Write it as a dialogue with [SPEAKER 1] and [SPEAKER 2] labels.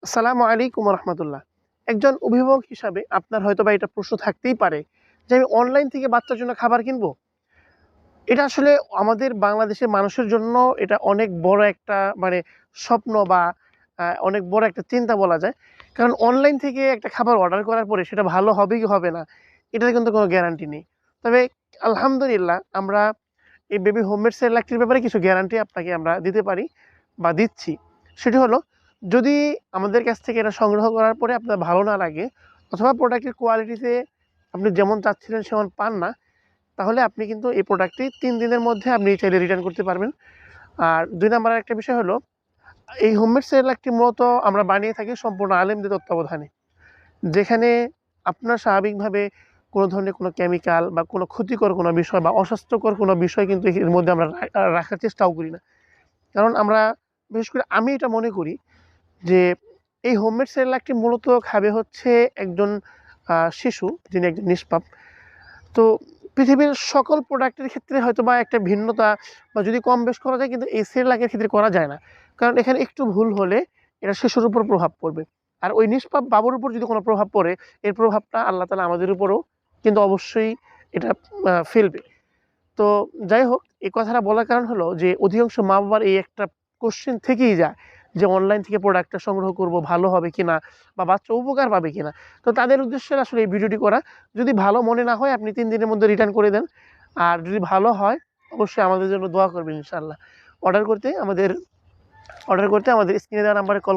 [SPEAKER 1] আসসালামু আলাইকুম রহমতুল্লাহ। একজন অভিভাবক হিসাবে আপনার হয়তোবা এটা প্রশ্ন থাকতেই পারে যে আমি অনলাইন থেকে বাচ্চার জন্য খাবার কিনবো? এটা আসলে আমাদের বাংলাদেশের মানুষের জন্য এটা অনেক বড় একটা মানে স্বপ্ন বা অনেক বড় একটা চিন্তা বলা যায়। কারণ অনলাইন থেকে একটা খাবার অর্ডার করার পরে সেটা ভালো হবে কি হবে না, এটার কিন্তু কোনো গ্যারান্টি নেই। তবে আলহামদুলিল্লাহ আমরা এই বেবি হোমমেড সেরেলাকটির ব্যাপারে কিছু গ্যারান্টি আপনাকে আমরা দিতে পারি বা দিচ্ছি। সেটি হলো, যদি আমাদের কাছ থেকে এটা সংগ্রহ করার পরে আপনার ভালো না লাগে অথবা প্রোডাক্টের কোয়ালিটিতে আপনি যেমন চাচ্ছিলেন সেমন পান না, তাহলে আপনি কিন্তু এই প্রোডাক্টটি ৩ দিনের মধ্যে আপনি চাইলে রিটার্ন করতে পারবেন। আর ২ নাম্বার আরেকটা বিষয় হলো, এই হোমমেড সেরেলাকটি মূলত আমরা বানিয়ে থাকি সম্পূর্ণ আলেমদের তত্ত্বাবধানে। যেখানে আপনার স্বাভাবিকভাবে কোনো ধরনের কোনো কেমিক্যাল বা কোনো ক্ষতিকর কোনো বিষয় বা অস্বাস্থ্যকর কোনো বিষয় কিন্তু এর মধ্যে আমরা রাখার চেষ্টাও করি না। কারণ আমরা, বিশেষ করে আমি এটা মনে করি যে এই হোমমেড সেরেলাকটি মূলত খাবে হচ্ছে একজন শিশু যিনি একজন নিষ্পাপ। তো পৃথিবীর সকল প্রোডাক্টের ক্ষেত্রে হয়তোবা একটা ভিন্নতা বা যদি কম বেশ করা যায়, কিন্তু এই সেরেলাকের ক্ষেত্রে করা যায় না। কারণ এখানে একটু ভুল হলে এটা শিশুর উপর প্রভাব পড়বে। আর ওই নিষ্পাপ বাবুর উপর যদি কোনো প্রভাব পড়ে, এর প্রভাবটা আল্লাহ তাআলা আমাদের উপরেও কিন্তু অবশ্যই এটা ফেলবে। তো যাই হোক, এই কথাটা বলার কারণ হলো যে অধিকাংশ মা-বাবার এই একটা কোয়েশ্চেন থেকেই যায় যে অনলাইন থেকে প্রোডাক্টটা সংগ্রহ করব, ভালো হবে কিনা বা বাচ্চা উপকার পাবে কিনা? তো তাদের উদ্দেশ্যে আসলে এই ভিডিওটি করা। যদি ভালো মনে না হয় আপনি ৩ দিনের মধ্যে রিটার্ন করে দেন। আর যদি ভালো হয় অবশ্যই আমাদের জন্য দোয়া করবেন ইনশাআল্লাহ। অর্ডার করতে আমাদের অর্ডার করতে আমাদের স্ক্রিনে দেওয়া নাম্বারে কল